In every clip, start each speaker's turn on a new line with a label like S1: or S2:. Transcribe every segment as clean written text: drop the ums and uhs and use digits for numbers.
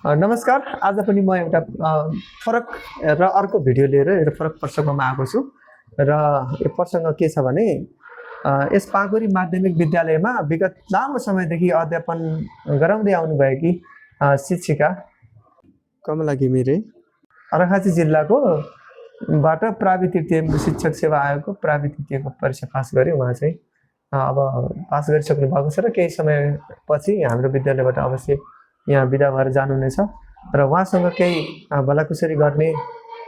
S1: नमस्कार। आज पनि म एउटा फरक र अर्को भिडियो लिएर एउटा फरक प्रसङ्गमा आएको छु र यो प्रसङ्ग के छ भने यस पाँगुरी माध्यमिक विद्यालयमा विगत लामो समयदेखि अध्यापन गराउँदै आउनुभएकी शिक्षिका कमला घिमिरे अर्घाखाँची जिल्लाको बाट प्राविधिक शिक्षक सेवा आयोगको प्राविधिकको परीक्षा पास गरे। उहाँ चाहिँ अब पास गरिसक्नु भएको छ र केही समयपछि हाम्रो विद्यालयबाट अवश्य यहाँ बिदा भएर जानुहुनेछ र उहाँसँग केही भलाकुसारी गर्ने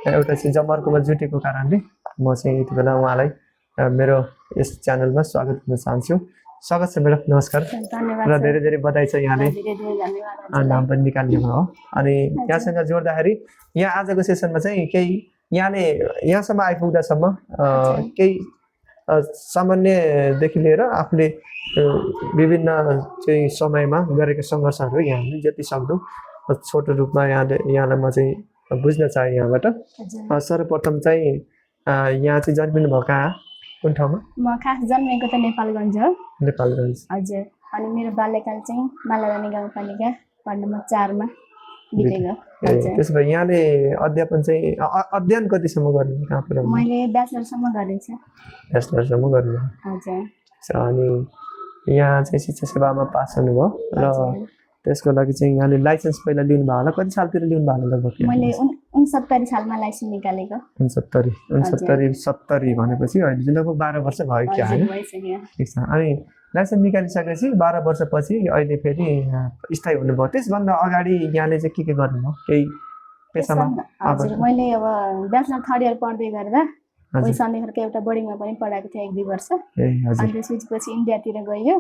S1: एउटा चाहिँ जमर्कोमा जुटेको कारणले म चाहिँ यति बेला उहाँलाई मेरो यस च्यानलमा स्वागत गर्न चाहन्छु। स्वागत छ म्याडम, नमस्कार र धेरै धेरै बधाई छ यहाँले नाम पनि निकाल्नुभयो हो। अनि यहाँसँग जोड्दाखेरि यहाँ आजको सेसनमा चाहिँ केही यहाँले यहाँसम्म आइपुग्दासम्म केही सामान्यदेखि लिएर आफूले विभिन्न चाहिँ समयमा गरेका सङ्घर्षहरू यहाँले जति सक्दो छोटो रूपमा यहाँलाई म चाहिँ बुझ्न चाहे यहाँबाट। सर्वप्रथम चाहिँ यहाँ चाहिँ जन्मिनु भयो कहाँ, कुन ठाउँमा?
S2: म खास जन्मेको त नेपालगञ्ज हो।
S1: नेपालगञ्ज,
S2: हजुर। अनि मेरो बाल्यकाल चाहिँ मालारानी गाउँपालिका वार्ड नम्बर 4 मा बितेको।
S1: त्यसो भए यहाँले अध्यापन चाहिँ अध्ययन कतिसम्म गर्नु कहाँ पुऱ्याउनु?
S2: मैले ब्याचलरसम्म गरेको छु।
S1: ब्याचलरसम्म गर्नु?
S2: हजुर।
S1: अनि यहाँ चाहिँ शिक्षा सेवामा पास हुनुभयो र त्यसको लागि चाहिँ यहाँले लाइसेन्स पहिला लिनुभयो होला, कति सालतिर लिनुभयो होला लगभग?
S2: मैले 69 सालमा लाइसेन्स निकालेको।
S1: 69 भनेपछि अहिले चाहिँ लगभग 12 वर्ष भयो क्या होइन? ठिक छ। अनि लाइसेन्स निकालिसकेपछि 12 वर्षपछि अहिले फेरि स्थायी हुनुभयो। त्यसभन्दा अगाडि यहाँले चाहिँ के गर्नुभयो केही पेसामा?
S2: हजुर, मैले अब ब्याचलर 3rd इयर पढ्दै गर्दा उही सन्देशको एउटा बोर्डिङमा पनि पढाएको थिएँ 1-2 वर्ष। अनि त्यसपछि इन्डियातिर गयो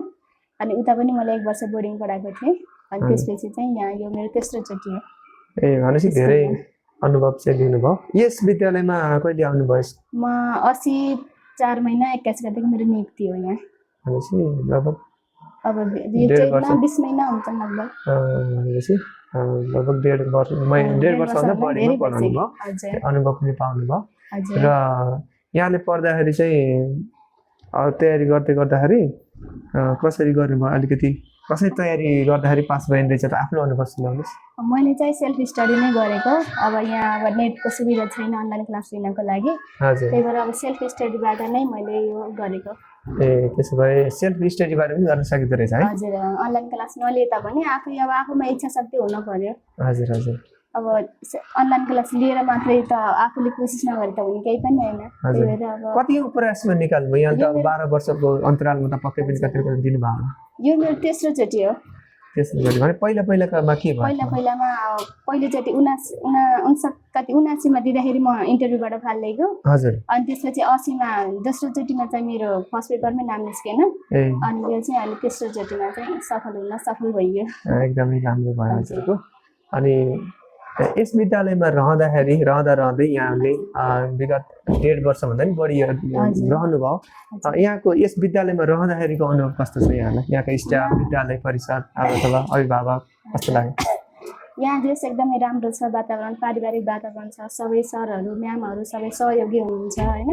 S2: अनि उता पनि मैले 1 वर्ष बोर्डिङ पढाएको थिएँ। अनि त्यसपछि चाहिँ यहाँ यो मेरो तेस्रो चोटि हो।
S1: भनेपछि धेरै अनुभव चाहिँ लिनुभयो। यस विद्यालयमा कहिले आउनुभयो?
S2: म 84 महिना 21 गतेको मेरो नियुक्ति हो यहाँ।
S1: भनेपछि लगभग
S2: अब यो चैतमा 20 महिना हुन्छ लगभग।
S1: भनेपछि लगभग 1.5 वर्षभन्दा बढीमा पढाउनुभयो, अनुभव पनि पाउनुभयो। र यहाँले पढ्दाखेरि चाहिँ तयारी गर्दाखेरि कसरी गर्नुभयो? अलिकति कसरी तयारी गर्दाखेरि पास भइन् रहेछ त आफ्नो अनुभव सुनाउनुहोस्।
S2: मैले चाहिँ सेल्फ स्टडी नै गरेको। अब यहाँ अब नेटको सुविधा छैन अनलाइन क्लास लिनको लागि, त्यही भएर अब सेल्फ स्टडीबाट नै मैले यो गरेको।
S1: त्यसो भए सेल्फ स्टडीबाट पनि गर्न सकिँदो रहेछ है?
S2: हजुर। अनलाइन क्लास नलिए तापनि आफूमा इच्छा शक्ति हुनु पर्यो।
S1: हजुर हजुर।
S2: अब अनलाइन क्लास लिएर मात्रै त आफूले कोसिस नगरे त हुने केही पनि होइन। त्यही भएर अब
S1: कतिको प्रयासमा निकाल्नु? यहाँ त 12 वर्षको अन्तरालमा त पक्कै पनि कति दिनु भयो होला?
S2: यो मेरो तेस्रो चोटि हो।
S1: तेस्रो चोटि भने पहिलामा के भयो?
S2: पहिलामा पहिलोचोटि 79 मा दिँदाखेरि म इन्टरभ्यूबाट फाल लिएको।
S1: हजुर। अनि
S2: त्यसपछि 80 मा दोस्रो चोटिमा चाहिँ मेरो फर्स्ट पेपरमै नाम निस्केन। अनि यो चाहिँ अहिले तेस्रो चोटिमा चाहिँ सफल भइयो।
S1: एकदमै राम्रो भयो हजुरको। अनि यस विद्यालयमा रहँदै यहाँले विगत 1.5 वर्षभन्दा पनि बढी रहनुभयो। यहाँको यस विद्यालयमा रहँदाखेरिको अनुभव कस्तो छ यहाँलाई? यहाँको स्टाफ, विद्यालय परिषद अथवा अभिभावक कस्तो लाग्यो?
S2: यहाँ देश एकदमै राम्रो छ, वातावरण पारिवारिक वातावरण छ। सबै सरहरू म्यामहरू सबै सहयोगी हुनुहुन्छ होइन।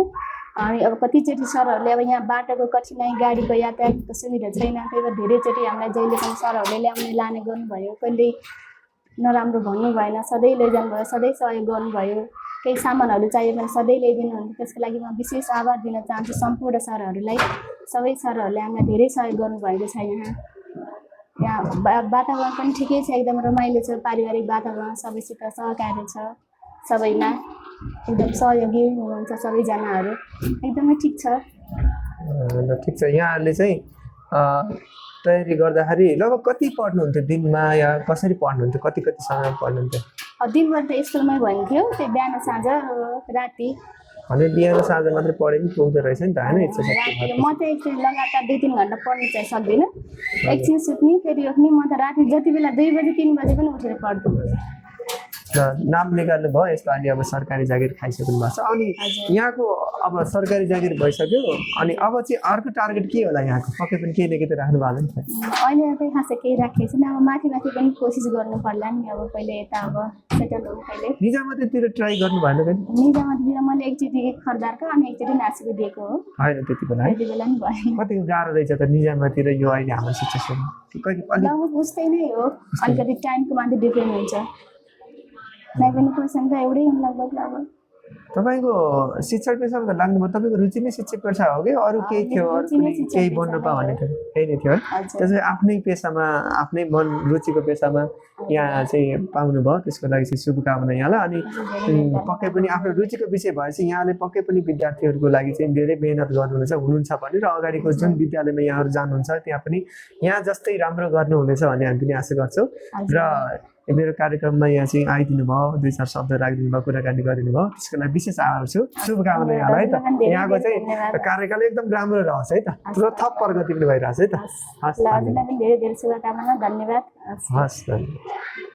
S2: अनि अब कतिचोटि सरहरूले अब यहाँ बाटोको कठिनाइ, गाडीको यातायातको सुविधा छैन, त्यही भएर धेरैचोटि हामीलाई जहिले पनि सरहरूले लाने गर्नुभयो। कहिले नराम्रो भन्नु भएन, सधैँ लैजानु भयो, सधैँ सहयोग गर्नुभयो। केही सामानहरू चाहियो भने सधैँ ल्याइदिनुहुन्छ। त्यसको लागि म विशेष आभार दिन चाहन्छु सम्पूर्ण सरहरूलाई। सबै सरहरूले हामीलाई धेरै सहयोग गर्नुभएको छ। यहाँ वातावरण पनि ठिकै छ, एकदम रमाइलो छ, पारिवारिक वातावरण, सबैसित सहकार्य छ, सबैमा एकदम सहयोगी हुनुहुन्छ सबैजनाहरू, एकदमै ठिक छ।
S1: ठिक छ। यहाँहरूले चाहिँ तयारी गर्दाखेरि लगभग कति पढ्नुहुन्थ्यो दिनमा या कसरी पढ्नुहुन्थ्यो? कति समय पढ्नुहुन्थ्यो?
S2: दिनभर त स्कुलमै भन्थ्यो, त्यो बिहान साँझ राति।
S1: अनि बिहान साँझ मात्रै पढे पनि पुग्दो रहेछ नि त होइन?
S2: म चाहिँ एकछिन लगातार 2-3 घन्टा पढ्नु चाहिँ सक्दिनँ। एकछिन सुत्ने फेरि उठ्ने। म त राति जति बेला 2 बजे 3 बजे पनि उठेर पढ्छु।
S1: र नाम निकाल्नु भयो यसपालि अब सरकारी जागिर खाइसक्नु भएको छ अनि
S2: हजुर।
S1: यहाँको अब सरकारी जागिर भइसक्यो अनि अब चाहिँ अर्को टार्गेट के होला यहाँको पक्कै पनि केही न केही त राख्नु भएको नि त
S2: अहिले चाहिँ खासै केही राखेको छैन अब माथि माथि पनि कोसिस गर्नु पर्ला नि अब पहिले यता अब सेटल हुनु पहिले
S1: निजामतीतिर ट्राई गर्नु भएन कि
S2: निजामतीतिर मैले एकचोटि खरदारको अनि एकचोटि नासिको दिएको हो
S1: होइन त्यति बेला है
S2: त्यति बेला नि भएन
S1: कति गाह्रो रहेछ त निजामती र यो अहिले हाम्रो सिचुएसन कहिले अलिक
S2: लगभग उस्तै नै हो अलिकति टाइमको मात्रै डिफ्रेन्ट हुन्छ नै पनि क्वेसन त एउटै हुन् लगभग लगभग
S1: तपाईँको शिक्षक पेसामा त लाग्नुभयो तपाईँको रुचि नै शिक्षक पेसा हो कि अरू केही थियो अरू
S2: रुचि नै
S1: कुनै
S2: शिक्षक
S1: केही
S2: पेसा
S1: बन्नु
S2: नै
S1: पा
S2: हो।
S1: भन्ने थियो त्यही नै थियो है
S2: हजुर
S1: त्यसै आफ्नै पेसामा आफ्नै मन रुचिको पेसामा यहाँ चाहिँ पाउनुभयो त्यसको लागि चाहिँ शुभकामना यहाँलाई अनि पक्कै पनि आफ्नो रुचिको विषय भएपछि यहाँले पक्कै पनि विद्यार्थीहरूको लागि चाहिँ धेरै मेहनत हुनुहुन्छ भने र अगाडिको जुन विद्यालयमा यहाँहरू जानुहुन्छ त्यहाँ पनि यहाँ जस्तै राम्रो गर्नुहुनेछ भन्ने हामी पनि आशा गर्छौँ र मेरो कार्यक्रममा यहाँ चाहिँ आइदिनु भयो 2-4 शब्द राखिदिनु भयो कुराकानी गरिदिनु भयो त्यसको लागि विशेष आभार छु शुभकामना यहाँलाई है त यहाँको चाहिँ कार्यकाल एकदम राम्रो रहोस् है त पुरो थप प्रगति पनि भइरहेछ है त हस्
S2: ल हजुरलाई पनि धेरै धेरै शुभकामना धन्यवाद
S1: हस् धन्यवाद